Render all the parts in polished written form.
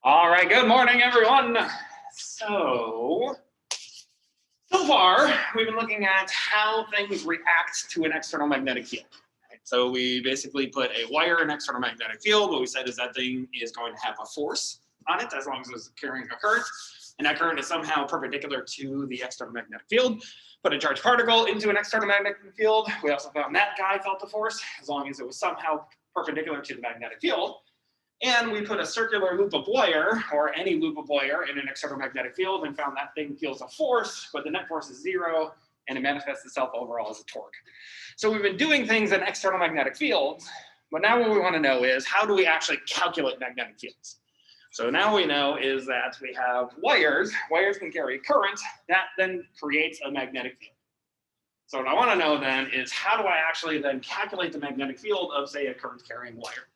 All right, good morning, everyone. So far, we've been looking at how things react to an external magnetic field. Right? So we basically put a wire in external magnetic field. What we said is that thing is going to have a force on it as long as it's carrying a current. And that current is somehow perpendicular to the external magnetic field. Put a charged particle into an external magnetic field. We also found that guy felt the force as long as it was somehow perpendicular to the magnetic field. And we put a circular loop of wire, or any loop of wire, in an external magnetic field and found that thing feels a force, but the net force is 0, and it manifests itself overall as a torque. So we've been doing things in external magnetic fields, but now what we want to know is how do we actually calculate magnetic fields? So now we know is that we have wires. Wires can carry current. That then creates a magnetic field. So what I want to know then is how do I actually then calculate the magnetic field of, say, a current carrying wire?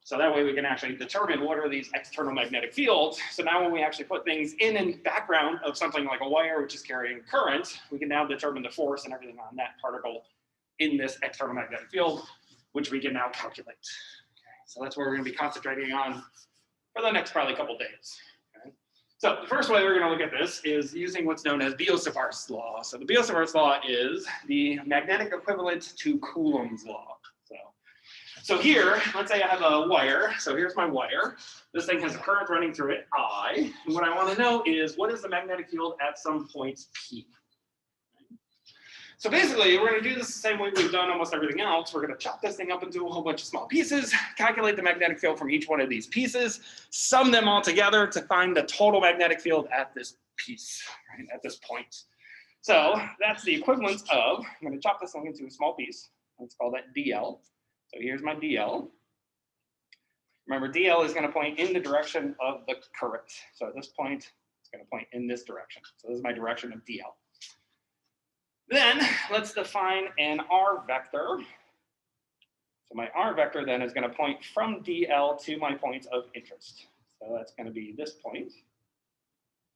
So that way we can actually determine what are these external magnetic fields. So now when we actually put things in background of something like a wire which is carrying current, we can now determine the force and everything on that particle in this external magnetic field, which we can now calculate. Okay, so that's what we're going to be concentrating on for the next probably couple days. Okay. So the first way we're going to look at this is using what's known as Biot-Savart's law. So the Biot-Savart's law is the magnetic equivalent to Coulomb's law. So here, let's say I have a wire. So here's my wire. This thing has a current running through it, I. And what I want to know is what is the magnetic field at some point P? So basically, we're going to do this the same way we've done almost everything else. We're going to chop this thing up into a whole bunch of small pieces, calculate the magnetic field from each one of these pieces, sum them all together to find the total magnetic field at this piece, right, at this point. So that's the equivalent of, I'm going to chop this thing into a small piece. Let's call that DL. So here's my DL. Remember, DL is going to point in the direction of the current. So at this point, it's going to point in this direction. So this is my direction of DL. Then let's define an R vector. So my R vector then is going to point from DL to my point of interest. So that's going to be this point.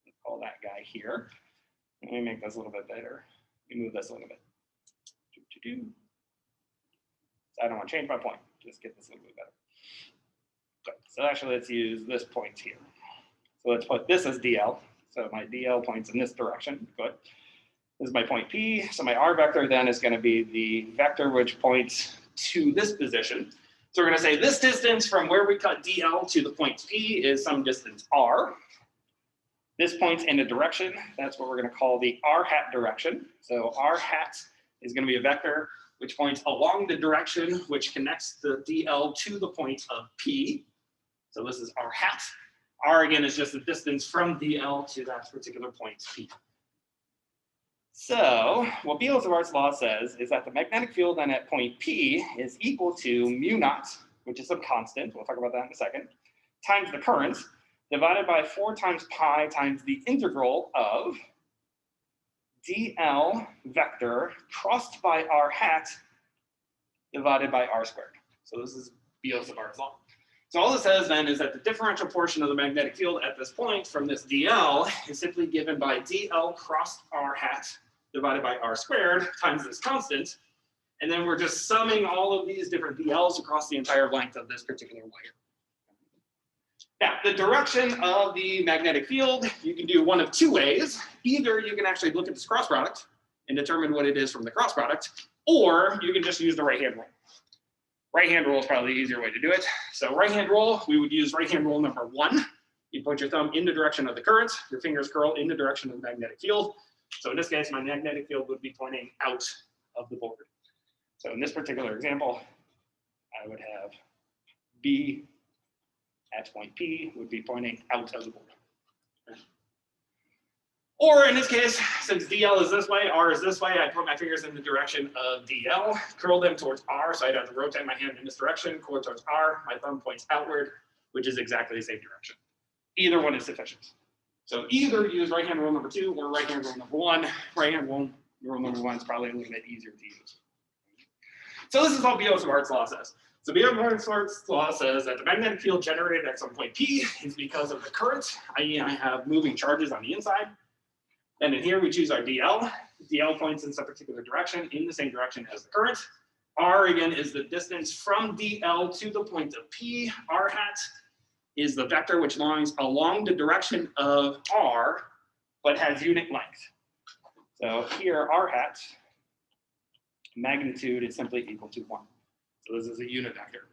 Let's call that guy here. Let me make this a little bit better. Let me move this a little bit. I don't want to change my point, just get this a little bit better. Good. So actually, let's use this point here. So let's put this as DL. So my DL points in this direction. Good. This is my point P. So my R vector then is going to be the vector which points to this position. So we're going to say this distance from where we cut DL to the point P is some distance R. This points in a direction. That's what we're going to call the R hat direction. So R hat is going to be a vector which points along the direction which connects the DL to the point of P. So this is R hat. R again is just the distance from DL to that particular point P. So what Biot-Savart's law says is that the magnetic field then at point P is equal to mu naught, which is some constant, we'll talk about that in a second, times the current, divided by 4 times pi times the integral of DL vector crossed by R hat divided by R squared. So this is Biot-Savart's law. So all this says then is that the differential portion of the magnetic field at this point from this DL is simply given by DL crossed R hat divided by R squared times this constant. And then we're just summing all of these different DLs across the entire length of this particular wire. Now, the direction of the magnetic field, you can do one of 2 ways. Either you can actually look at this cross product and determine what it is from the cross product, or you can just use the right-hand rule. Right-hand rule is probably the easier way to do it. So right-hand rule, we would use right-hand rule number 1. You point your thumb in the direction of the current, your fingers curl in the direction of the magnetic field. So in this case, my magnetic field would be pointing out of the board. So in this particular example, I would have B at point P would be pointing out of the board. Or in this case, since DL is this way, R is this way, I put my fingers in the direction of DL, curl them towards R, so I'd have to rotate my hand in this direction, curl towards R, my thumb points outward, which is exactly the same direction. Either one is sufficient. So either use right-hand rule number 2 or right-hand rule number 1. Right-hand rule number 1 is probably a little bit easier to use. So this is what Biot-Savart's law says. So Biot-Savart's law says that the magnetic field generated at some point P is because of the current, i.e. I have moving charges on the inside. And in here we choose our DL. DL points in some particular direction, in the same direction as the current. R again is the distance from DL to the point of P, R hat. is the vector which lies along the direction of r, but has unit length. So here, r hat, magnitude is simply equal to 1. So this is a unit vector.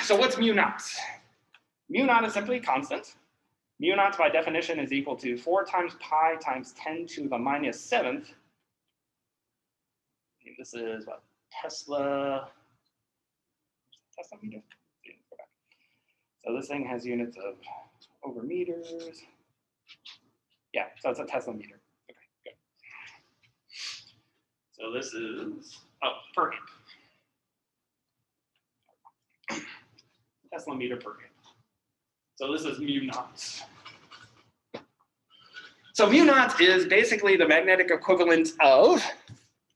So what's mu naught? Mu naught is simply constant. Mu naught by definition is equal to 4 times pi times 10 to the minus 7th. This is what? Tesla meter? So this thing has units of over meters. Yeah, so it's a Tesla meter. Okay, good. So this is, per amp. Tesla meter per amp. So this is mu naught. So mu naught is basically the magnetic equivalent of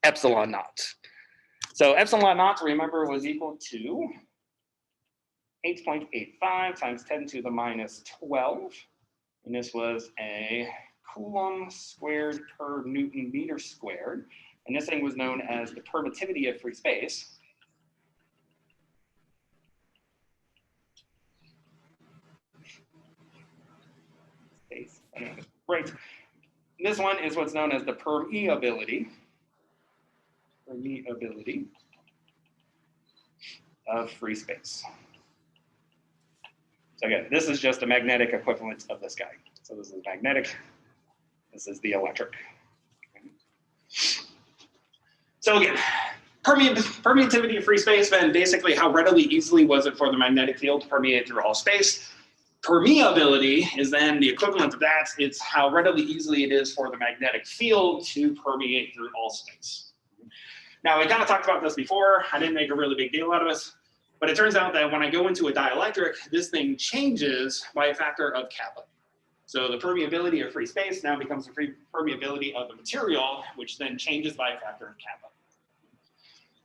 epsilon naught. So epsilon naught, remember, was equal to 8.85 times 10 to the minus 12. And this was a Coulomb squared per Newton meter squared. And this thing was known as the permittivity of free space. Right. This one is what's known as the permeability of free space. So again, this is just a magnetic equivalent of this guy. So this is magnetic, this is the electric. So again, permeativity of free space, then basically how readily easily was it for the magnetic field to permeate through all space. Permeability is then the equivalent of that. It's how readily easily it is for the magnetic field to permeate through all space. Now, we kind of talked about this before. I didn't make a really big deal out of this, but it turns out that when I go into a dielectric, this thing changes by a factor of kappa. So the permeability of free space now becomes the free permeability of the material, which then changes by a factor of kappa.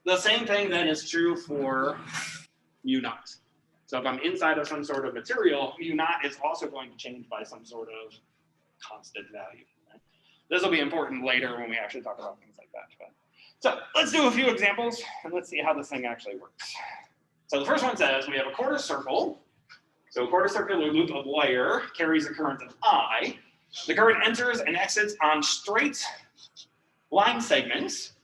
The same thing then is true for mu naught. So if I'm inside of some sort of material, mu naught is also going to change by some sort of constant value. This will be important later when we actually talk about things like that. So let's do a few examples and let's see how this thing actually works. So the first one says we have a quarter circle. So a quarter circular loop of wire carries a current of I. The current enters and exits on straight line segments,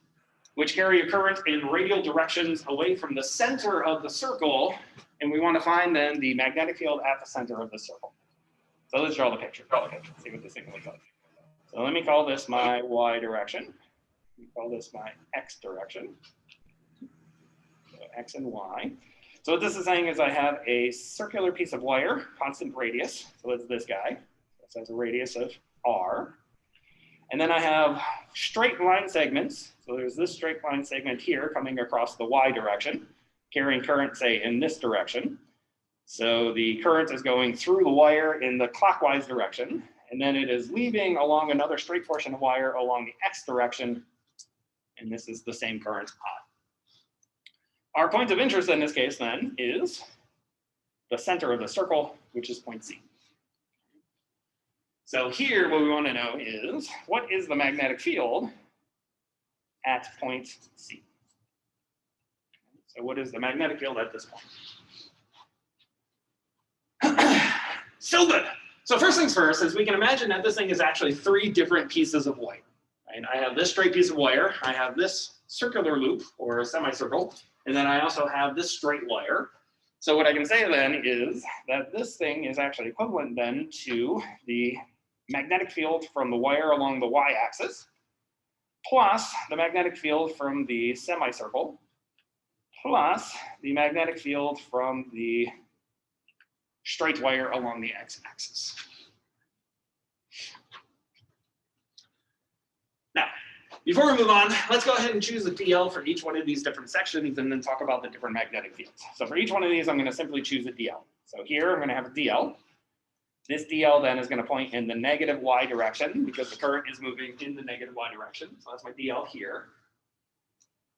which carry a current in radial directions away from the center of the circle. And we want to find then the magnetic field at the center of the circle. So let's draw the picture. See what this thing looks like. So let me call this my y direction. Let me call this my x direction. So x and y. So what this is saying is I have a circular piece of wire, constant radius. So it's this guy. So has a radius of r. And then I have straight line segments. So there's this straight line segment here coming across the y direction, carrying current, say, in this direction. So the current is going through the wire in the clockwise direction, and then it is leaving along another straight portion of wire along the x direction, and this is the same current I. Our point of interest in this case then is the center of the circle, which is point C. So here what we want to know is, what is the magnetic field at point C? So what is the magnetic field at this point? So good. So first things first is we can imagine that this thing is actually 3 different pieces of wire. Right? I have this straight piece of wire, I have this circular loop or semicircle, and then I also have this straight wire. So what I can say then is that this thing is actually equivalent then to the magnetic field from the wire along the y-axis plus the magnetic field from the semicircle plus the magnetic field from the straight wire along the x-axis. Now, before we move on, let's go ahead and choose a DL for each one of these different sections and then talk about the different magnetic fields. So for each one of these, I'm going to simply choose a DL. So here, I'm going to have a DL. This DL then is going to point in the negative y direction because the current is moving in the negative y direction. So that's my DL here.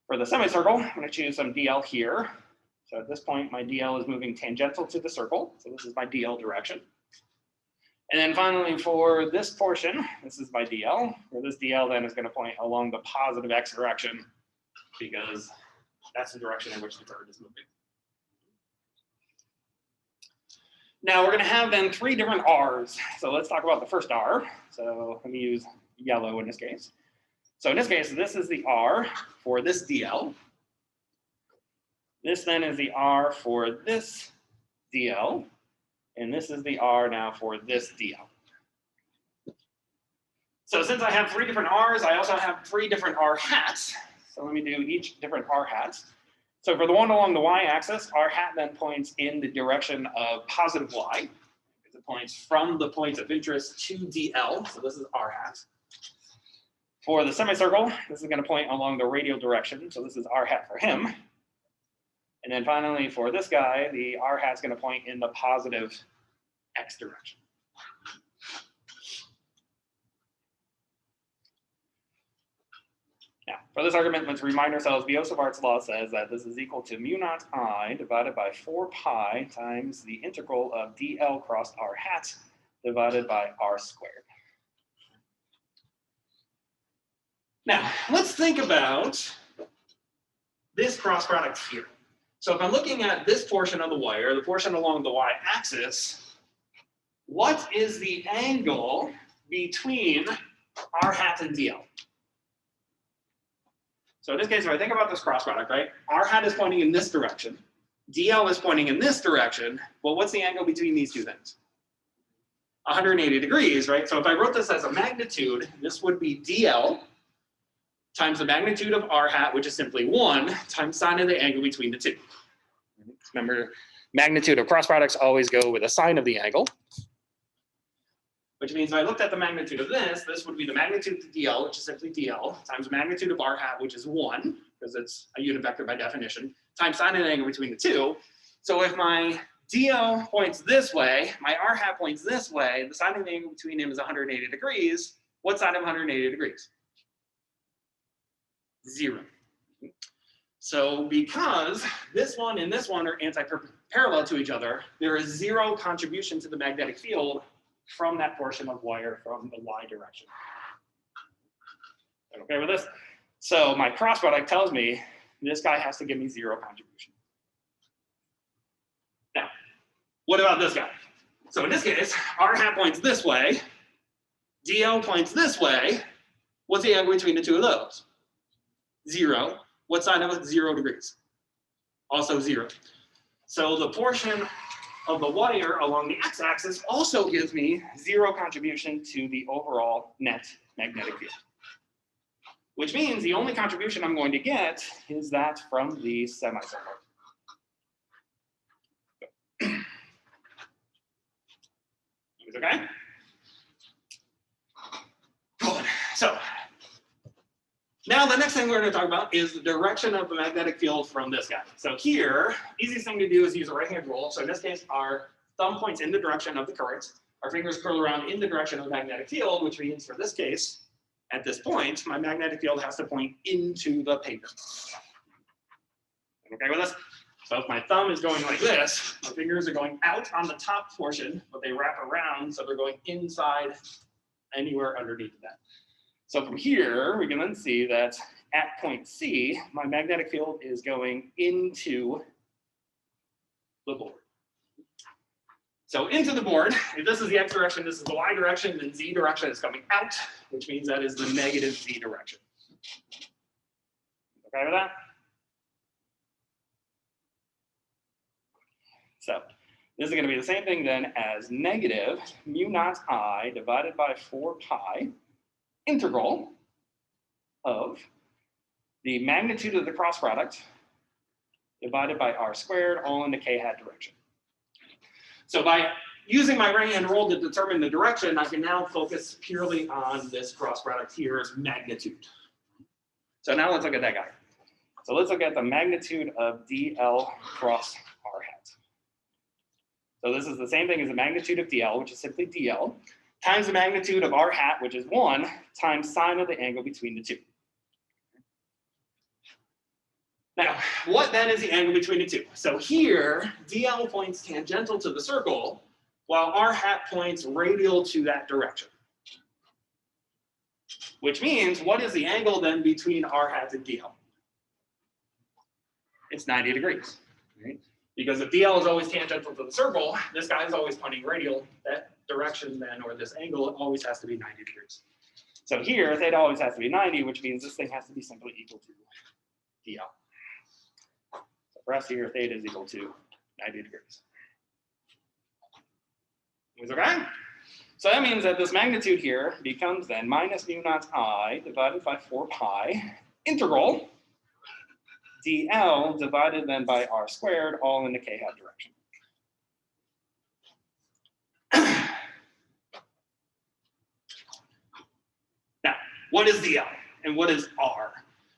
For the semicircle, I'm going to choose some DL here. So at this point, my DL is moving tangential to the circle. So this is my DL direction. And then finally, for this portion, this is my DL, where this DL then is going to point along the positive x direction because that's the direction in which the current is moving. Now we're going to have then 3 different R's. So let's talk about the first R. So let me use yellow in this case. So in this case, this is the R for this DL. This then is the R for this DL. And this is the R now for this DL. So since I have 3 different R's, I also have 3 different R hats. So let me do each different R hats. So for the one along the y-axis, R hat then points in the direction of positive y. It points from the point of interest to DL. So this is R hat. For the semicircle, this is going to point along the radial direction. So this is R hat for him. And then finally, for this guy, the R hat is going to point in the positive x direction. Now, for this argument, let's remind ourselves Biot-Savart's law says that this is equal to mu naught I divided by 4 pi times the integral of dl cross r hat divided by r squared. Now, let's think about this cross product here. So if I'm looking at this portion of the wire, the portion along the y-axis, what is the angle between r hat and dl? So in this case, if I think about this cross product, right, r hat is pointing in this direction, dl is pointing in this direction. Well, what's the angle between these two things? 180 degrees, right? So if I wrote this as a magnitude, this would be dl times the magnitude of r hat, which is simply 1, times sine of the angle between the two. Remember, magnitude of cross products always go with a sine of the angle, which means if I looked at the magnitude of this, this would be the magnitude of dl, which is simply dl, times the magnitude of r hat, which is 1, because it's a unit vector by definition, times sine of the angle between the two. So if my dl points this way, my r hat points this way, the sine of the angle between them is 180 degrees. What side of 180 degrees? 0. So because this one and this one are anti-parallel to each other, there is 0 contribution to the magnetic field from that portion of wire from the y direction. Okay with this? So my cross product tells me this guy has to give me 0 contribution. Now, what about this guy? So in this case, r hat points this way, dl points this way. What's the angle between the two of those? 0. What side of it? 0 degrees. Also 0. So the portion of the wire along the x-axis also gives me 0 contribution to the overall net magnetic field. Which means the only contribution I'm going to get is that from the semicircle. Okay? Good. So now the next thing we're going to talk about is the direction of the magnetic field from this guy. So here, easiest thing to do is use a right-hand rule. So in this case, our thumb points in the direction of the current. Our fingers curl around in the direction of the magnetic field, which means for this case, at this point, my magnetic field has to point into the paper. Okay with this? So if my thumb is going like this, my fingers are going out on the top portion, but they wrap around, so they're going inside anywhere underneath that. So from here, we can then see that at point C, my magnetic field is going into the board. So into the board, if this is the x direction, this is the y direction, then z direction is coming out, which means that is the negative z direction. Okay with that? So this is going to be the same thing then as negative mu naught I divided by 4 pi integral of the magnitude of the cross product divided by r squared, all in the k hat direction. So by using my right-hand rule to determine the direction, I can now focus purely on this cross product here's magnitude. So now let's look at that guy. So let's look at the magnitude of dl cross r hat. So this is the same thing as the magnitude of dl, which is simply dl, times the magnitude of r hat, which is 1, times sine of the angle between the two. Now, what then is the angle between the two? So here, dl points tangential to the circle, while r hat points radial to that direction. Which means, what is the angle then between r hat and dl? It's 90 degrees. Right? Because if DL is always tangential to the circle, this guy is always pointing radial. That direction then, or this angle, always has to be 90 degrees. So here, theta always has to be 90, which means this thing has to be simply equal to DL. So for us here, theta is equal to 90 degrees. Is okay? So that means that this magnitude here becomes then minus mu naught I divided by 4 pi integral dl divided then by r squared, all in the k hat direction. Now, what is dl and what is r?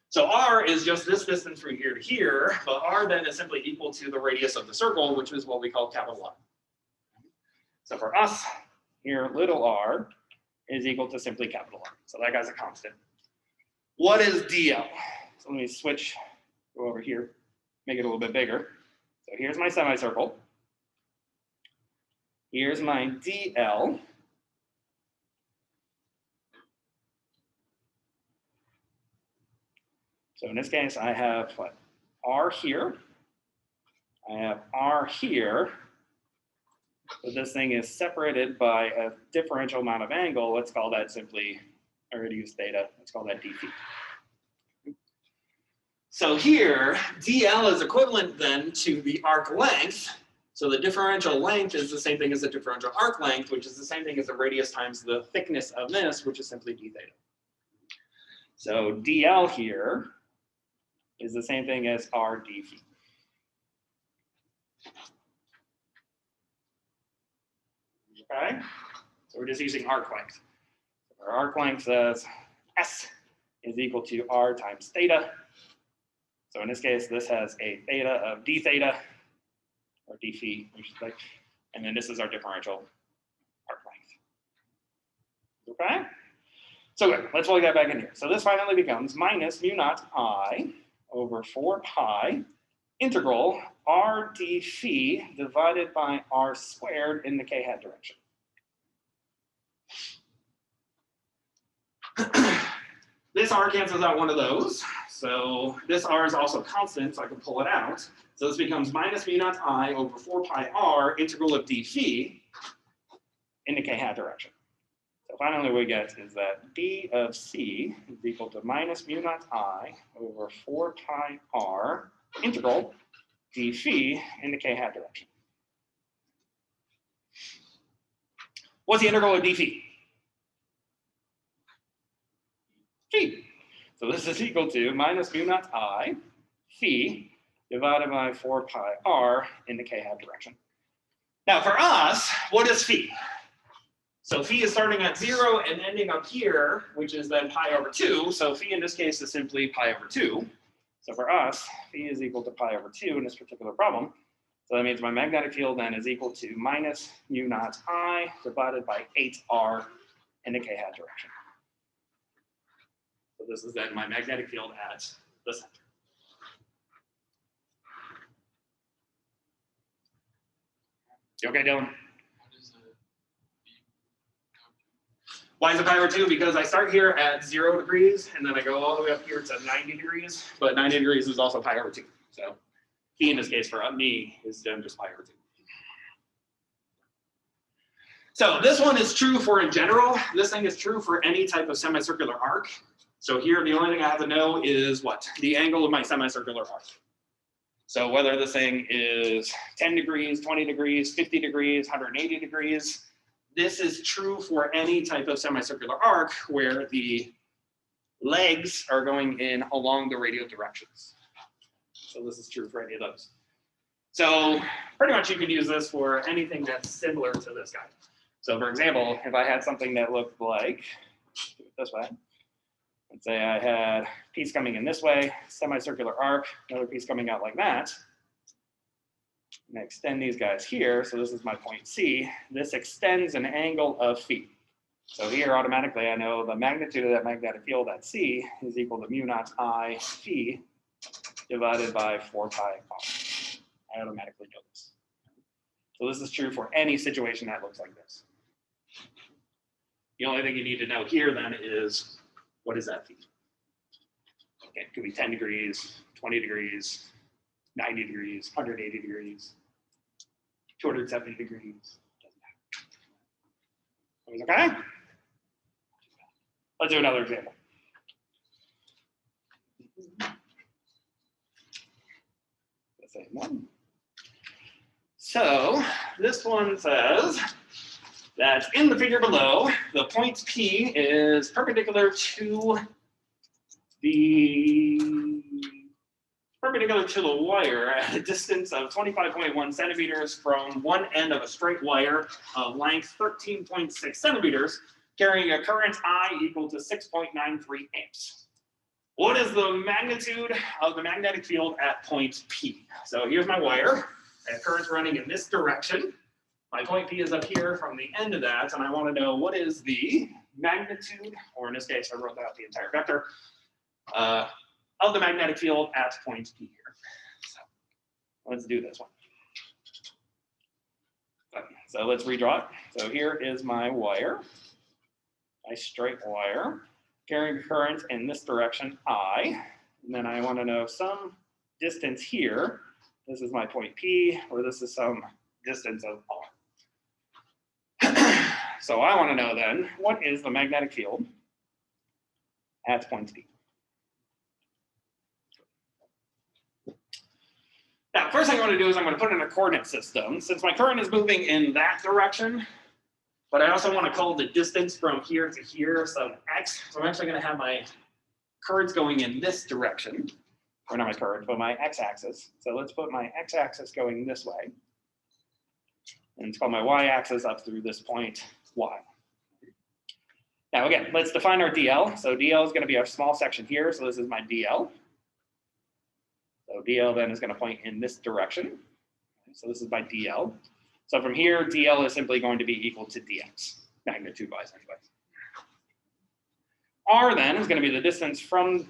So r is just this distance from here to here, but r then is simply equal to the radius of the circle, which is what we call capital R. So for us, here little r is equal to simply capital R. So that guy's a constant. What is dl? So let me switch, go over here, make it a little bit bigger. So here's my semicircle. Here's my dl. So in this case, I have what? R here. I have R here. So this thing is separated by a differential amount of angle. Let's call that simply, I already used theta, let's call that d phi. So here, dl is equivalent then to the arc length. So the differential length is the same thing as the differential arc length, which is the same thing as the radius times the thickness of this, which is simply d theta. So dl here is the same thing as r d phi. Okay, so we're just using arc length. Our arc length says S is equal to R times theta. So in this case, this has a theta of d theta, or d phi, we should say, and then this is our differential arc length. Okay, so good. Let's plug that back in here. So this finally becomes minus mu naught I over 4 pi integral r d phi divided by r squared in the k hat direction. This r cancels out one of those, so this r is also constant, so I can pull it out. So this becomes minus mu naught I over 4 pi r integral of d phi in the k hat direction. So finally what we get is that d of c is equal to minus mu naught I over 4 pi r integral d phi in the k hat direction. What's the integral of d phi? Phi. So this is equal to minus mu naught I phi divided by 4 pi r in the k hat direction. Now for us, what is phi? So phi is starting at 0 and ending up here, which is then pi over 2. So phi in this case is simply pi over 2. So for us, phi is equal to pi over 2 in this particular problem. So that means my magnetic field then is equal to minus mu naught I divided by 8r in the k hat direction. So this is then my magnetic field at the center. You okay, Dylan? Why is it pi over 2? Because I start here at 0 degrees, and then I go all the way up here to 90 degrees, but 90 degrees is also pi over 2. So phi in this case for me is then just pi over 2. So this one is true for in general. This thing is true for any type of semicircular arc. So here, the only thing I have to know is what? The angle of my semicircular arc. So whether this thing is 10 degrees, 20 degrees, 50 degrees, 180 degrees, this is true for any type of semicircular arc where the legs are going in along the radial directions. So this is true for any of those. So pretty much you could use this for anything that's similar to this guy. So for example, if I had something that looked like, do it this way. Let's say I had a piece coming in this way, semicircular arc, another piece coming out like that. And I extend these guys here, so this is my point C. This extends an angle of phi. So here automatically I know the magnitude of that magnetic field at C is equal to mu naught I phi divided by 4 pi r. I automatically know this. So this is true for any situation that looks like this. The only thing you need to know here then is, what is that phi? Okay, it could be 10 degrees, 20 degrees, 90 degrees, 180 degrees, 270 degrees. Okay? Let's do another example. The same one. So this one says that in the figure below, the point P is perpendicular to the wire at a distance of 25.1 centimeters from one end of a straight wire of length 13.6 centimeters, carrying a current I equal to 6.93 amps. What is the magnitude of the magnetic field at point P? So here's my wire. I have currents running in this direction. My point P is up here from the end of that, and I want to know what is the magnitude, or in this case, I wrote out the entire vector, of the magnetic field at point P here. So let's do this one. So let's redraw it. So here is my wire, my straight wire, carrying current in this direction, I, and then I want to know some distance here. This is my point P, or this is some distance of R. So I want to know then, what is the magnetic field at point P? Now, first thing I want to do is I'm going to put in a coordinate system. Since my current is moving in that direction, but I also want to call the distance from here to here some x. So I'm actually going to have my currents going in this direction. Or not my current, but my x-axis. So let's put my x-axis going this way. And it's called my y-axis up through this point, y. Now again, let's define our DL. So DL is going to be our small section here. So this is my DL. So DL then is going to point in this direction. So this is my DL. So from here, DL is simply going to be equal to dx, magnitude-wise anyway. R then is going to be the distance from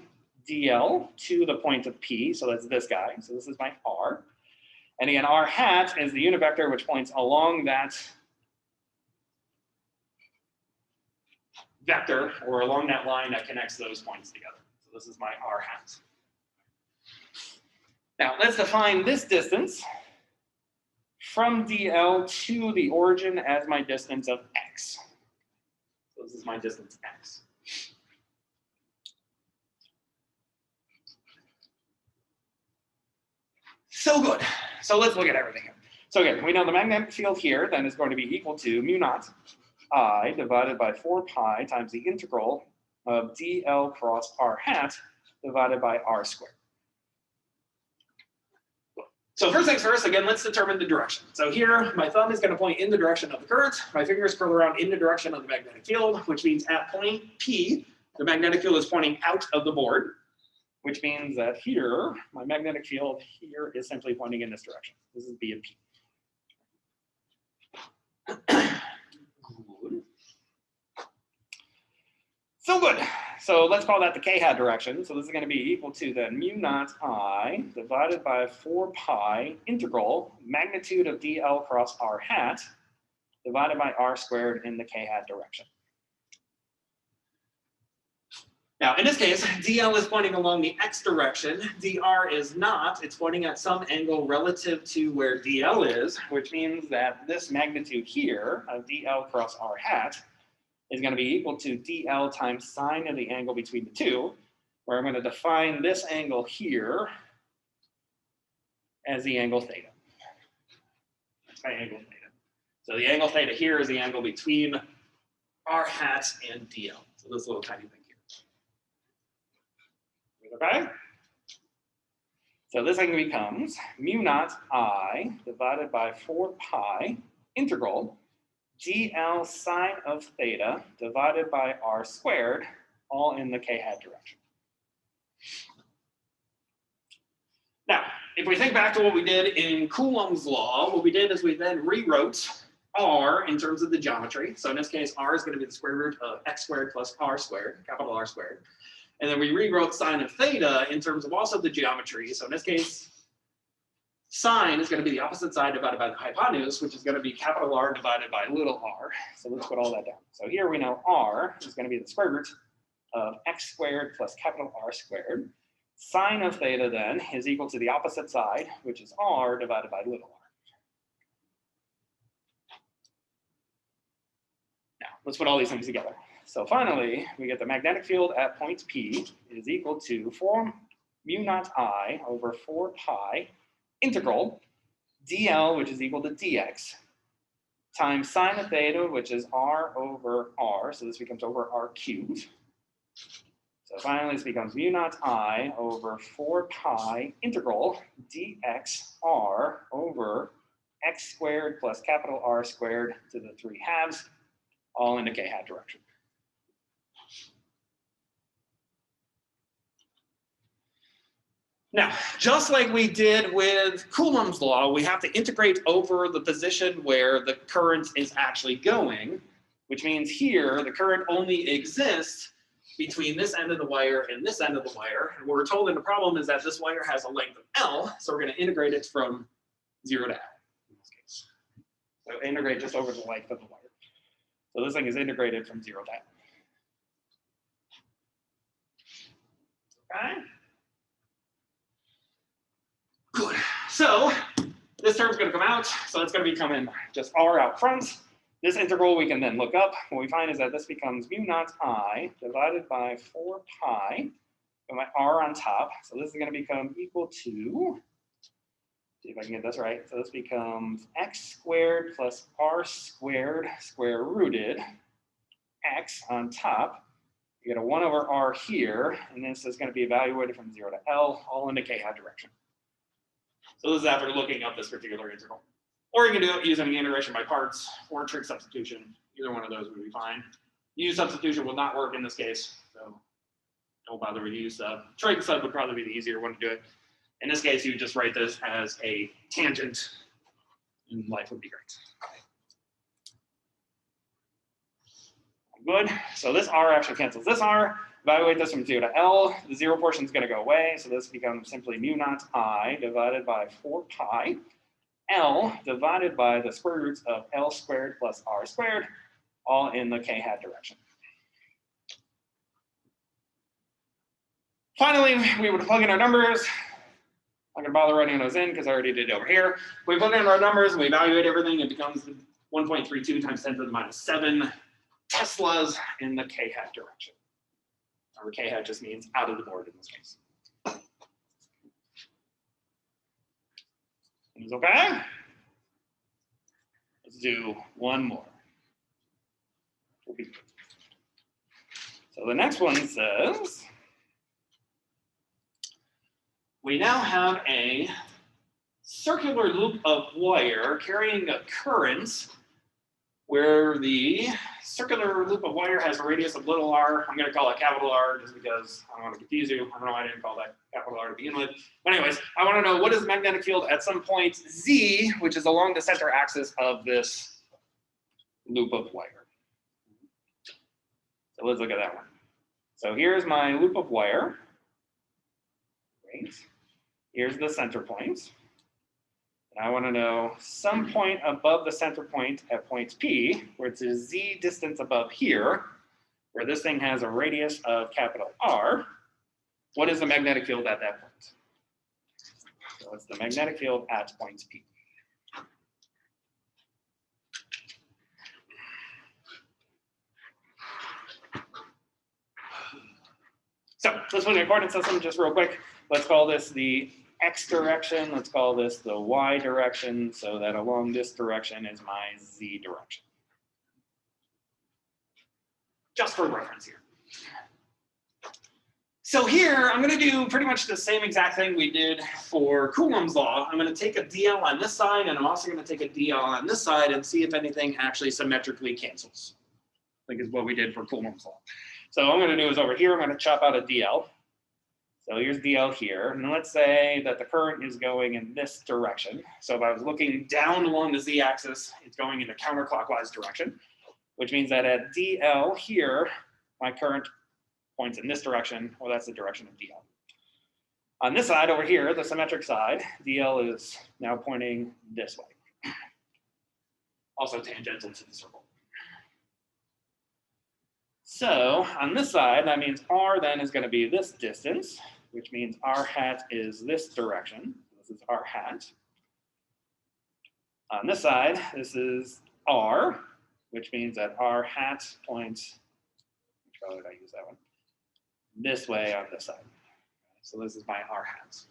DL to the point of P, so that's this guy. So this is my R. And again, R hat is the unit vector which points along that vector, or along that line that connects those points together. So this is my R hat. Now let's define this distance from DL to the origin as my distance of x. So this is my distance x. So good. So let's look at everything here. So again, we know the magnetic field here then is going to be equal to mu naught I divided by 4 pi times the integral of dl cross r hat divided by r squared. So first things first, again, let's determine the direction. So here, my thumb is going to point in the direction of the current. My fingers curl around in the direction of the magnetic field, which means at point P, the magnetic field is pointing out of the board, which means that here, my magnetic field here is simply pointing in this direction. This is B and P. Good. So good. So let's call that the k hat direction. So this is going to be equal to then mu naught I divided by 4 pi integral magnitude of dl cross r hat divided by r squared in the k hat direction. Now, in this case, dl is pointing along the x direction. dr is not. It's pointing at some angle relative to where dl is, which means that this magnitude here of dl cross r hat is going to be equal to dl times sine of the angle between the two, where I'm going to define this angle here as the angle theta. That's my angle theta. So the angle theta here is the angle between r hat and dl. So this little tiny thing here. Okay? So this thing becomes mu naught I divided by 4 pi integral dl sine of theta divided by r squared, all in the k hat direction. Now, if we think back to what we did in Coulomb's law, what we did is we then rewrote r in terms of the geometry. So in this case, r is going to be the square root of x squared plus r squared, capital R squared. And then we rewrote sine of theta in terms of also the geometry. So in this case, sine is going to be the opposite side divided by the hypotenuse, which is going to be capital R divided by little r. So let's put all that down. So here we know r is going to be the square root of x squared plus capital R squared. Sine of theta then is equal to the opposite side, which is r divided by little r. Now, let's put all these things together. So finally, we get the magnetic field at point P is equal to 4 mu naught I over 4 pi integral dl, which is equal to dx, times sine of theta, which is r over r. So this becomes over r cubed. So finally, this becomes mu naught I over 4 pi integral dx r over x squared plus capital R squared to the 3/2, all in the k hat direction. Now, just like we did with Coulomb's law, we have to integrate over the position where the current is actually going, which means here the current only exists between this end of the wire and this end of the wire. And what we're told in the problem is that this wire has a length of L, so we're going to integrate it from 0 to L in this case. So integrate just over the length of the wire. So this thing is integrated from 0 to L. Okay. Good. So this term's going to come out, so it's going to be coming just r out front. This integral we can then look up. What we find is that this becomes mu naught I divided by 4 pi, and my r on top. So this is going to become equal to, see if I can get this right. So this becomes x squared plus r squared square rooted x on top. You get a 1 over r here, and this is going to be evaluated from 0 to L, all in the k hat direction. So this is after looking up this particular integral. Or you can do it using the integration by parts or trig substitution. Either one of those would be fine. U substitution will not work in this case, so don't bother with U sub. Trig sub would probably be the easier one to do it. In this case, you just write this as a tangent, and life would be great. Good. So this r actually cancels this r. Evaluate this from 0 to L. The 0 portion is going to go away, so this becomes simply mu naught I divided by 4 pi L divided by the square roots of L squared plus R squared, all in the k hat direction. Finally, we would plug in our numbers. I'm not going to bother writing those in because I already did it over here. We plug in our numbers and we evaluate everything. It becomes 1.32 times 10 to the minus 7 Teslas in the k hat direction. Or k hat just means out of the board in this case. Is okay? Let's do one more. So the next one says, we now have a circular loop of wire carrying a current where the circular loop of wire has a radius of little r. I'm going to call it capital R just because I don't want to confuse you. I don't know why I didn't call that capital R to begin with. But anyways, I want to know what is the magnetic field at some point Z, which is along the center axis of this loop of wire. So let's look at that one. So here's my loop of wire. Great. Here's the center point. And I want to know some point above the center point at point P, which is Z distance above here, where this thing has a radius of capital R. What is the magnetic field at that point? So it's the magnetic field at point P. So let's put in a coordinate system just real quick. Let's call this the X direction. Let's call this the Y direction, so that along this direction is my Z direction. Just for reference here. So here, I'm going to do pretty much the same exact thing we did for Coulomb's law. I'm going to take a DL on this side, and I'm also going to take a DL on this side and see if anything actually symmetrically cancels. I think is what we did for Coulomb's law. So what I'm going to do is over here, I'm going to chop out a DL. So here's DL here, and let's say that the current is going in this direction. So if I was looking down along the Z-axis, it's going in a counterclockwise direction, which means that at DL here, my current points in this direction. Well, that's the direction of DL. On this side over here, the symmetric side, DL is now pointing this way. Also tangential to the circle. So on this side, that means R then is going to be this distance. which means r hat is this direction. This is r hat. On this side, this is r, which means that r hat points, which color did I use that one? This way on this side. So this is my r hats.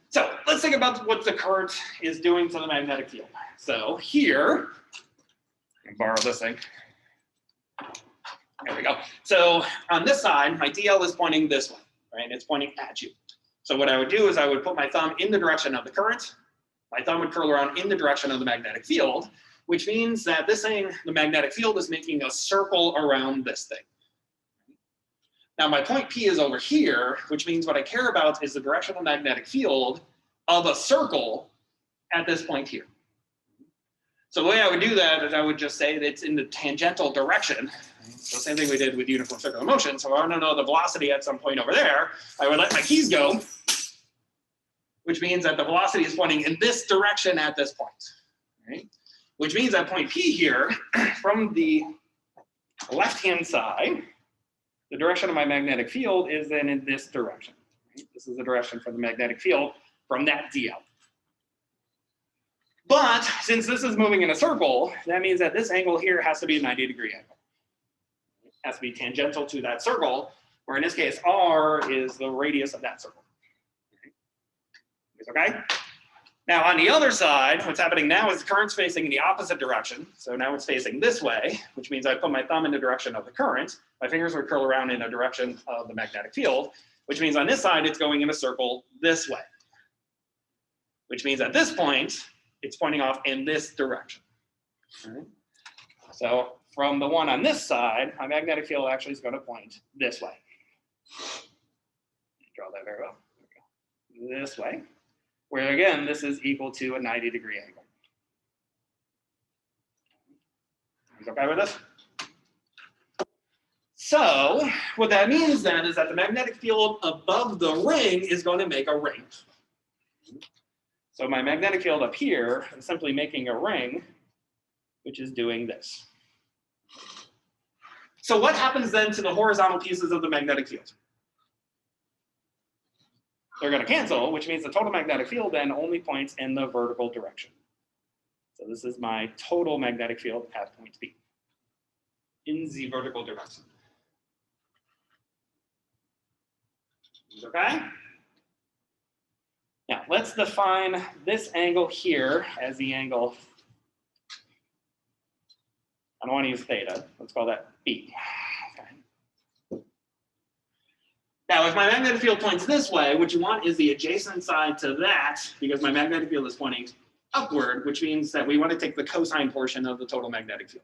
So let's think about what the current is doing to the magnetic field. So here, I can borrow this thing. There we go. So on this side, my DL is pointing this way, right? It's pointing at you. So what I would do is I would put my thumb in the direction of the current. My thumb would curl around in the direction of the magnetic field, which means that this thing, the magnetic field, is making a circle around this thing. Now my point P is over here, which means what I care about is the direction of the magnetic field of a circle at this point here. So the way I would do that is I would just say that it's in the tangential direction. So same thing we did with uniform circular motion. So I want to know the velocity at some point over there. I would let my keys go, which means that the velocity is pointing in this direction at this point, right? Which means that point P here, from the left-hand side, the direction of my magnetic field is then in this direction. Right? This is the direction for the magnetic field from that DL. But since this is moving in a circle, that means that this angle here has to be a 90-degree angle. It has to be tangential to that circle, where in this case, R is the radius of that circle. Okay? Now on the other side, what's happening now is the current's facing in the opposite direction. So now it's facing this way, which means I put my thumb in the direction of the current. My fingers would curl around in the direction of the magnetic field, which means on this side, it's going in a circle this way. Which means at this point, it's pointing off in this direction. Right? So from the one on this side, my magnetic field actually is going to point this way. Draw that very well. There we go. This way, where again, this is equal to a 90-degree angle. Okay with this? So what that means then is that the magnetic field above the ring is going to make a ring. So my magnetic field up here is simply making a ring, which is doing this. So what happens then to the horizontal pieces of the magnetic field? They're going to cancel, which means the total magnetic field then only points in the vertical direction. So this is my total magnetic field at point P, in the vertical direction. Okay? Now, let's define this angle here as the angle, I don't want to use theta, let's call that B. Okay. Now, if my magnetic field points this way, what you want is the adjacent side to that, because my magnetic field is pointing upward, which means that we want to take the cosine portion of the total magnetic field.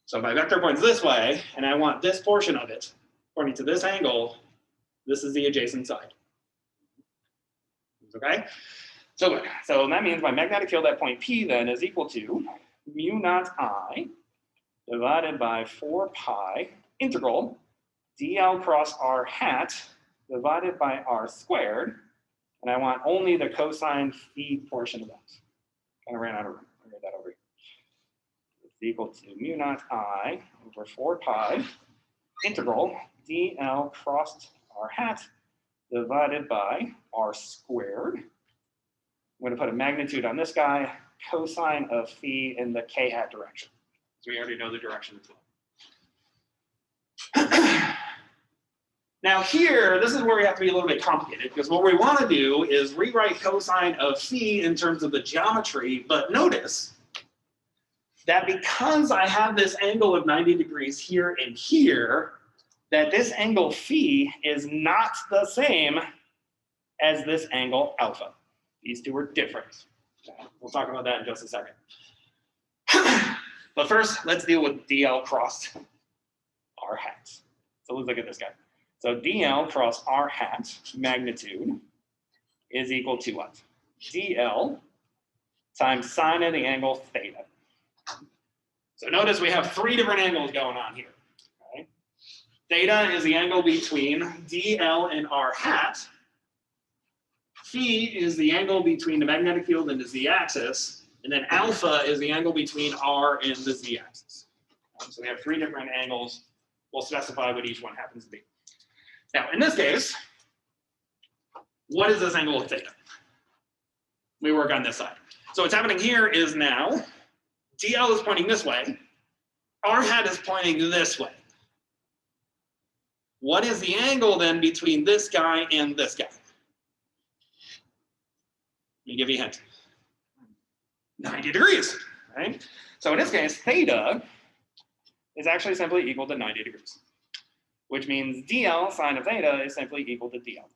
So if my vector points this way, and I want this portion of it pointing to this angle, this is the adjacent side. Okay, so that means my magnetic field at point P then is equal to mu naught I divided by 4 pi integral dl cross r hat divided by r squared, and I want only the cosine phi portion of that. Kind of ran out of room. I'll write that over here. It's equal to mu naught I over 4 pi integral dl cross r hat divided by r squared. I'm going to put a magnitude on this guy, cosine of phi in the k hat direction. So we already know the direction as well. Now here, this is where we have to be a little bit complicated, because what we want to do is rewrite cosine of phi in terms of the geometry, but notice that because I have this angle of 90 degrees here and here, that this angle phi is not the same as this angle alpha. These two are different. We'll talk about that in just a second. But first, let's deal with dl cross r hat. So let's look at this guy. So dl cross r hat magnitude is equal to what? dl times sine of the angle theta. So notice we have 3 different angles going on here. Theta is the angle between dl and r hat. Phi is the angle between the magnetic field and the z-axis. And then alpha is the angle between r and the z-axis. So we have 3 different angles. We'll specify what each one happens to be. Now, in this case, what is this angle of theta? We work on this side. So what's happening here is now DL is pointing this way. R hat is pointing this way. What is the angle then between this guy and this guy? Let me give you a hint. 90 degrees, right? So in this case, theta is actually simply equal to 90 degrees, which means DL sine of theta is simply equal to DL.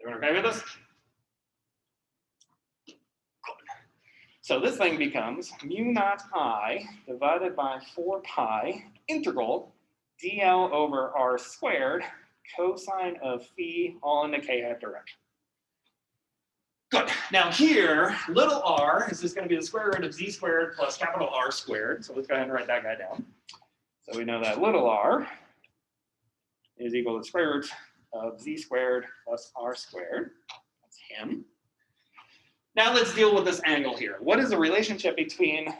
Everyone okay with this? So this thing becomes mu naught I divided by 4 pi integral DL over R squared cosine of phi all in the k hat direction. Good. Now here, little r is just going to be the square root of z squared plus capital R squared. So let's go ahead and write that guy down. So we know that little r is equal to the square root of z squared plus R squared. That's him. Now let's deal with this angle here. What is the relationship between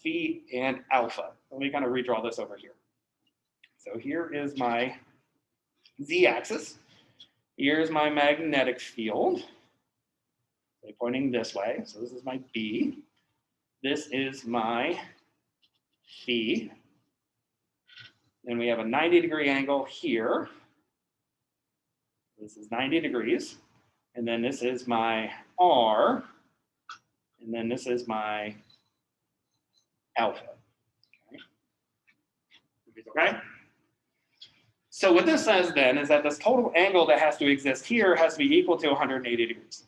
phi and alpha? Let me kind of redraw this over here. So here is my z-axis. Here's my magnetic field. They're pointing this way. So this is my B. This is my phi. Then we have a 90-degree angle here. This is 90 degrees. And then this is my R. And then this is my alpha. Okay? So what this says then is that this total angle that has to exist here has to be equal to 180 degrees.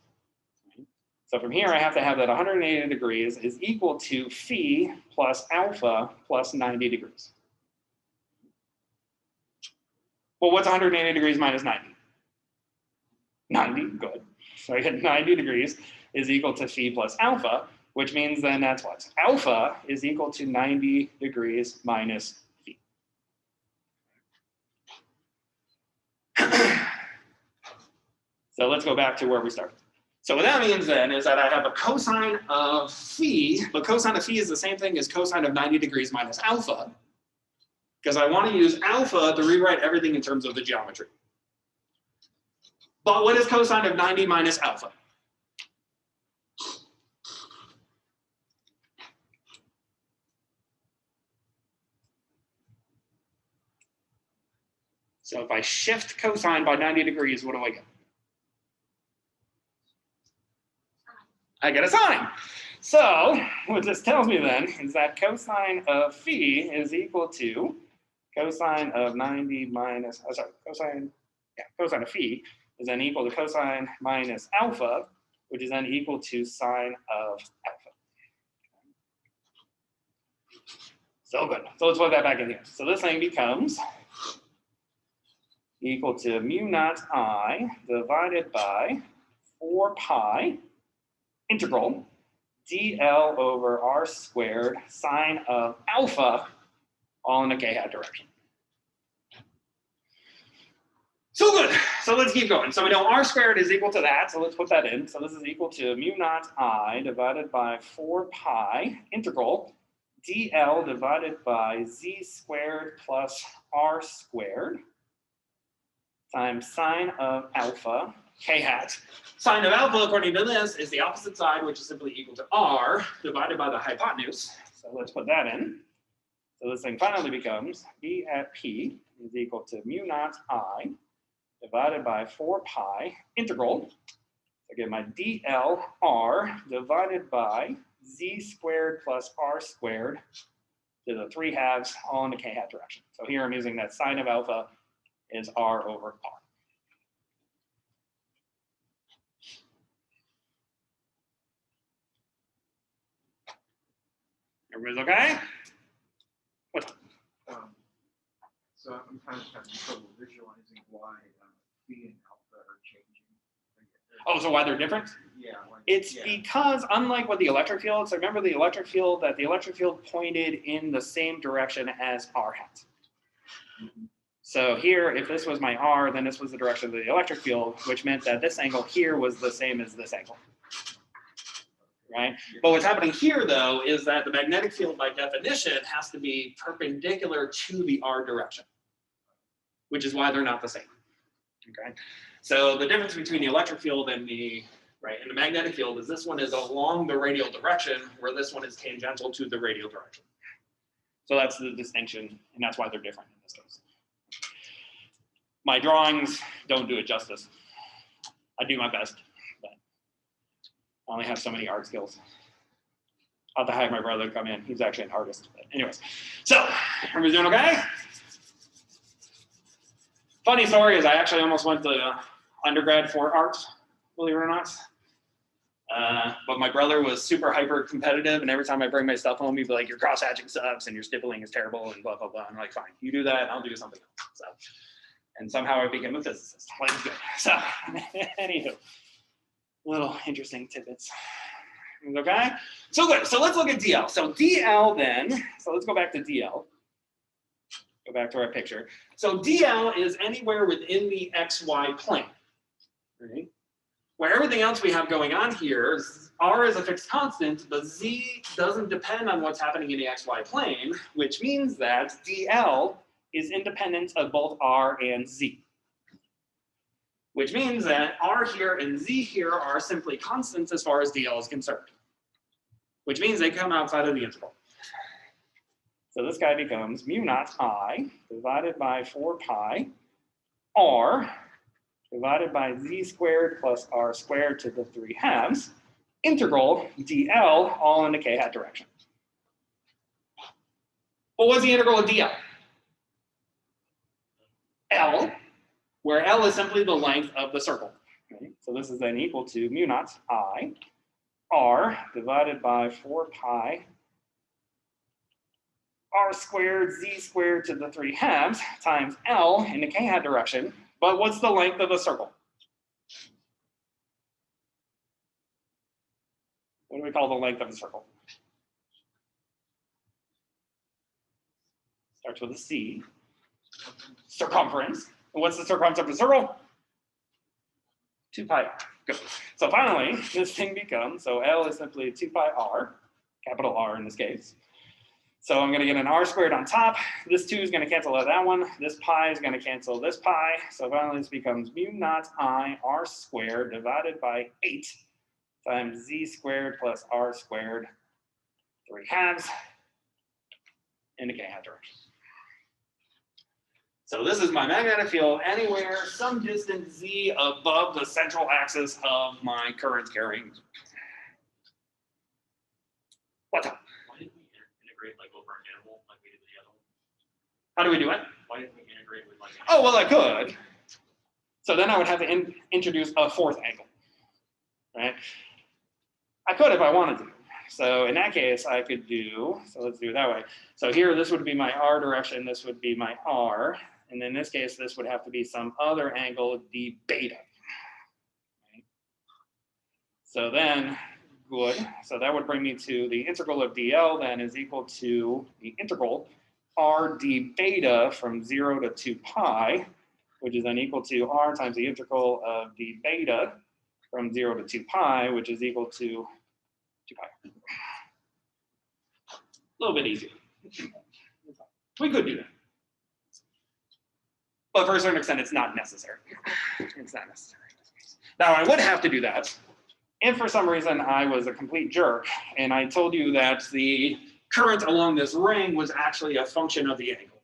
So from here, I have to have that 180 degrees is equal to phi plus alpha plus 90 degrees. Well, what's 180 degrees minus 90? 90, good. So I get 90 degrees is equal to phi plus alpha, which means then that's what? Alpha is equal to 90 degrees minus phi. So let's go back to where we started. So what that means then is that I have a cosine of phi, but cosine of phi is the same thing as cosine of 90 degrees minus alpha, because I want to use alpha to rewrite everything in terms of the geometry. But what is cosine of 90 minus alpha? So if I shift cosine by 90 degrees, what do I get? I get a sine. So what this tells me then is that cosine of phi is equal to cosine of 90 minus, cosine of phi is then equal to cosine minus alpha, which is then equal to sine of alpha. So good. So let's put that back in here. So this thing becomes equal to mu naught I divided by 4 pi integral DL over R squared sine of alpha all in the k hat direction. So good. So let's keep going. So we know R squared is equal to that. So let's put that in. So this is equal to mu naught I divided by 4 pi integral DL divided by Z squared plus R squared times sine of alpha k hat. Sine of alpha, according to this, is the opposite side, which is simply equal to R divided by the hypotenuse. So let's put that in. So this thing finally becomes B at P is equal to mu naught I divided by 4 pi integral. I get my DL R divided by Z squared plus R squared to the 3 halves all in the k hat direction. So here I'm using that sine of alpha is R over R. Everybody's okay? What? So I'm kind of having trouble visualizing why phi and alpha are changing. Oh, so why they're different? Yeah. It's because unlike with the electric field, so remember the electric field, that the electric field pointed in the same direction as R hat. Mm-hmm. So here, if this was my R, then this was the direction of the electric field, which meant that this angle here was the same as this angle. right? But what's happening here, though, is that the magnetic field, by definition, has to be perpendicular to the r direction, which is why they're not the same. Okay, so the difference between the electric field and the magnetic field is this one is along the radial direction, where this one is tangential to the radial direction. So that's the distinction, and that's why they're different in this case. My drawings don't do it justice. I do my best, but I only have so many art skills. I'll have to have my brother come in. He's actually an artist. But anyways, so everybody's doing okay? Funny story is I actually almost went to undergrad for art, believe it or not. But my brother was super hyper competitive, and every time I bring my stuff home, he'd be like, "Your cross-hatching sucks, and your stippling is terrible," and blah blah blah. I'm like, "Fine, you do that, I'll do something else." So, and somehow I became a physicist. Life's good. So, anywho, little interesting tidbits. Okay, so good. So let's look at DL. So DL then. So let's go back to DL. Go back to our picture. So DL is anywhere within the XY plane. Right? Where everything else we have going on here, R is a fixed constant, but Z doesn't depend on what's happening in the XY plane, which means that DL is independent of both R and Z. Which means that R here and Z here are simply constants as far as DL is concerned. Which means they come outside of the integral. So this guy becomes mu naught I divided by 4 pi R divided by Z squared plus R squared to the 3/2 integral DL all in the k hat direction. Well, what's the integral of DL? L, where L is simply the length of the circle. Okay? So this is then equal to mu naught I R divided by 4 pi R squared Z squared to the 3/2 times L in the k hat direction. But what's the length of the circle? What do we call the length of the circle? Starts with a C. Circumference. And what's the circumference of the circle? 2 pi r. Good. So finally, this thing becomes, so L is simply 2 pi r, capital R in this case. So I'm going to get an r squared on top. This 2 is going to cancel out that one. This pi is going to cancel this pi. So finally this becomes mu naught I r squared divided by 8 times Z squared plus R squared 3/2 in the k hat direction. So this is my magnetic field anywhere some distance Z above the central axis of my current carrying. What's up? Why didn't we integrate like over an animal like we did the other one? How do we do it? Why didn't we integrate with like? Oh, well, I could. So then I would have to introduce a fourth angle, right? I could if I wanted to. So in that case, I could do, so let's do it that way. So here, this would be my R direction, this would be my R, and in this case, this would have to be some other angle, d beta. Right? So then, good. So that would bring me to the integral of DL then is equal to the integral R d beta from 0 to 2 pi, which is then equal to R times the integral of d beta from 0 to 2 pi, which is equal to 2 pi. A little bit easier. We could do that. But for a certain extent, it's not necessary. It's not necessary. Now, I would have to do that if for some reason I was a complete jerk and I told you that the current along this ring was actually a function of the angle.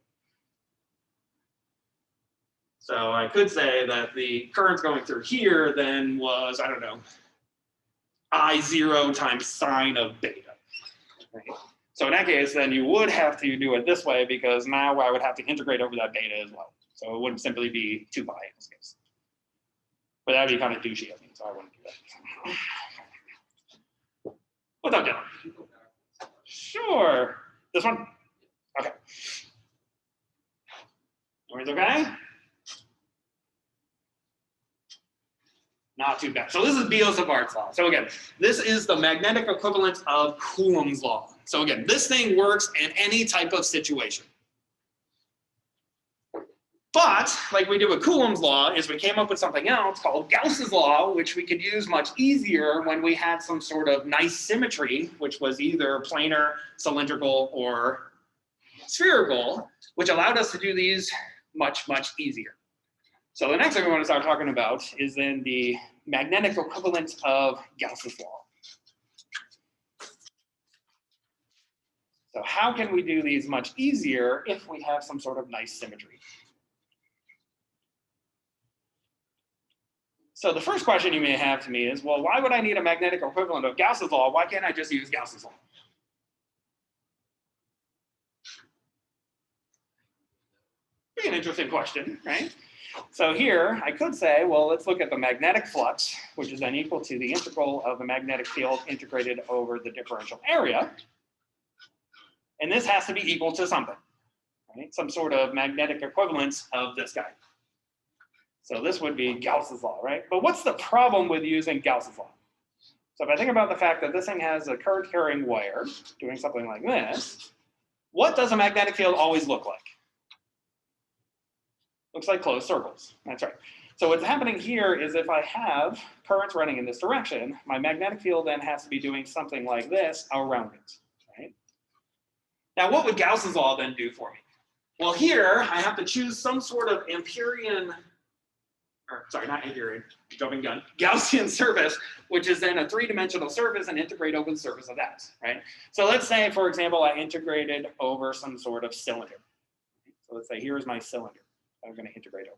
So I could say that the current going through here then was, I don't know, I0 times sine of beta. Right? So in that case, then you would have to do it this way because now I would have to integrate over that beta as well. So it wouldn't simply be 2 pi in this case. But that would be kind of douchey of me, so I wouldn't do that. What's up, Dylan? Sure. This one? Okay. Everything's okay? Not too bad. So this is Biot-Savart's law. So again, this is the magnetic equivalent of Coulomb's law. So again, this thing works in any type of situation. But like we did with Coulomb's law is we came up with something else called Gauss's law, which we could use much easier when we had some sort of nice symmetry, which was either planar, cylindrical, or spherical, which allowed us to do these much, much easier. So the next thing we want to start talking about is then the magnetic equivalent of Gauss's law. So how can we do these much easier if we have some sort of nice symmetry? So the first question you may have to me is, well, why would I need a magnetic equivalent of Gauss's law? Why can't I just use Gauss's law? Be an interesting question, right? So here I could say, well, let's look at the magnetic flux, which is then equal to the integral of the magnetic field integrated over the differential area. And this has to be equal to something, right? Some sort of magnetic equivalence of this guy. So this would be Gauss's law, right? But what's the problem with using Gauss's law? So if I think about the fact that this thing has a current carrying wire doing something like this, what does a magnetic field always look like? Looks like closed circles. That's right. So what's happening here is if I have currents running in this direction, my magnetic field then has to be doing something like this around it, right? Now, what would Gauss's law then do for me? Well, here I have to choose some sort of Amperian, or sorry, not Amperian, jumping gun, Gaussian surface, which is then a three-dimensional surface and integrate over the surface of that, right? So let's say, for example, I integrated over some sort of cylinder. So let's say here's my cylinder I'm going to integrate over.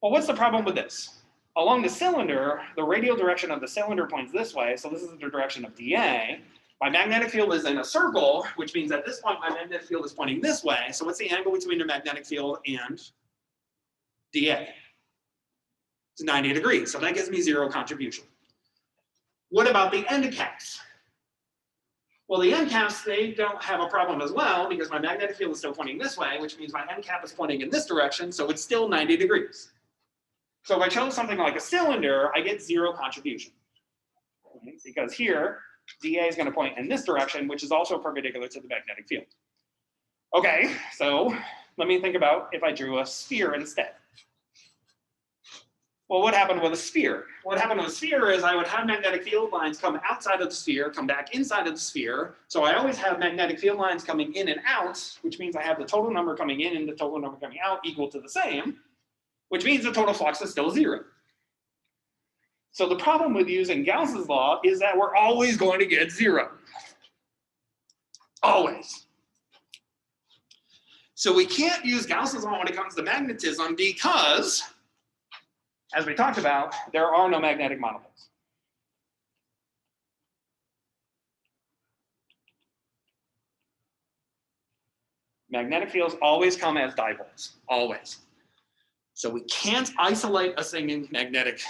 Well, what's the problem with this? Along the cylinder, the radial direction of the cylinder points this way, so this is the direction of dA. My magnetic field is in a circle, which means at this point my magnetic field is pointing this way. So what's the angle between the magnetic field and dA? It's 90 degrees, so that gives me 0 contribution. What about the end caps? Well, the end caps, they don't have a problem as well because my magnetic field is still pointing this way, which means my end cap is pointing in this direction, so it's still 90 degrees. So if I chose something like a cylinder, I get 0 contribution. Okay? Because here, dA is going to point in this direction, which is also perpendicular to the magnetic field. Okay, so let me think about if I drew a sphere instead. Well, what happened with a sphere? What happened with a sphere is I would have magnetic field lines come outside of the sphere, come back inside of the sphere. So I always have magnetic field lines coming in and out, which means I have the total number coming in and the total number coming out equal to the same, which means the total flux is still 0. So the problem with using Gauss's law is that we're always going to get 0. Always. So we can't use Gauss's law when it comes to magnetism because, as we talked about, there are no magnetic monopoles. Magnetic fields always come as dipoles, always. So we can't isolate a single magnetic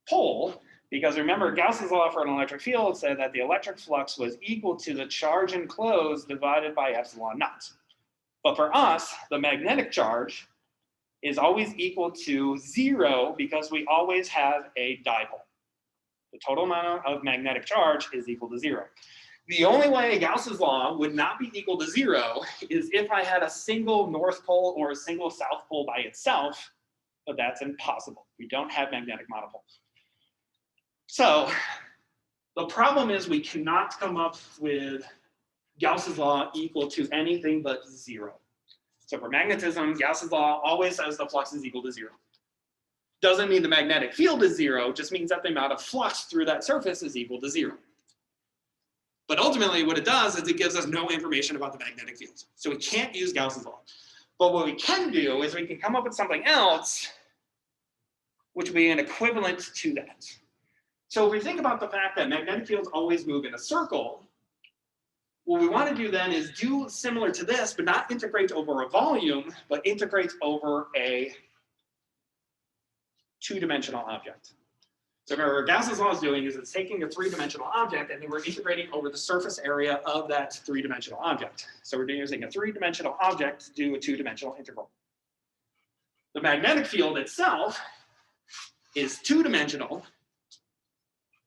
pole because remember Gauss's law for an electric field said that the electric flux was equal to the charge enclosed divided by epsilon naught. But for us, the magnetic charge is always equal to 0 because we always have a dipole. The total amount of magnetic charge is equal to 0. The only way Gauss's law would not be equal to 0 is if I had a single north pole or a single south pole by itself, but that's impossible. We don't have magnetic monopoles. So the problem is we cannot come up with Gauss's law equal to anything but 0. So for magnetism, Gauss's law always says the flux is equal to 0. Doesn't mean the magnetic field is 0, just means that the amount of flux through that surface is equal to 0. But ultimately what it does is it gives us no information about the magnetic fields. So we can't use Gauss's law. But what we can do is we can come up with something else which would be an equivalent to that. So if we think about the fact that magnetic fields always move in a circle, what we want to do then is do similar to this, but not integrate over a volume, but integrate over a two-dimensional object. So remember, what Gauss's law is doing is it's taking a three-dimensional object and then we're integrating over the surface area of that three-dimensional object. So we're using a three-dimensional object to do a two-dimensional integral. The magnetic field itself is two-dimensional,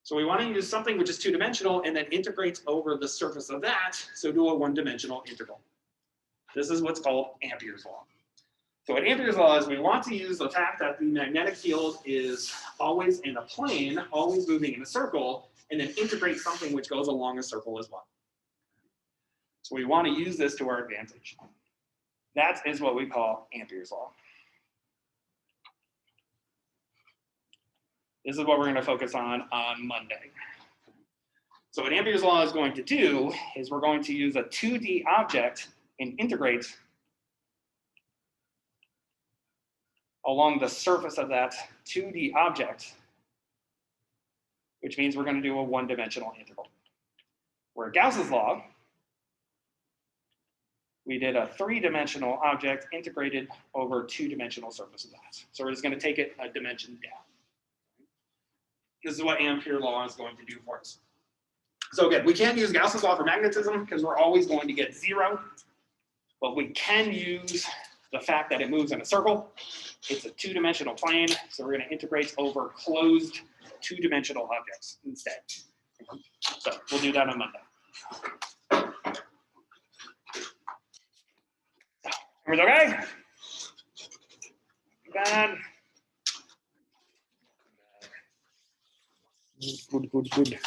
So we want to use something which is two-dimensional and then integrates over the surface of that, so do a one-dimensional integral. This is what's called Amperes Law. So what Amperes Law is, we want to use the fact that the magnetic field is always in a plane, always moving in a circle, and then integrate something which goes along a circle as well. So we want to use this to our advantage. That is what we call Amperes Law. This is what we're going to focus on Monday. So what Amperes Law is going to do is we're going to use a 2D object and integrate along the surface of that 2D object, which means we're going to do a one-dimensional integral. Where Gauss's law, we did a three-dimensional object integrated over two-dimensional surface of that. So we're just going to take it a dimension down. This is what Ampere law is going to do for us. So again, we can't use Gauss's law for magnetism because we're always going to get zero, but we can use the fact that it moves in a circle. It's a two-dimensional plane, so we're going to integrate over closed two-dimensional objects instead. So we'll do that on Monday. Everything's okay? Bad. Good.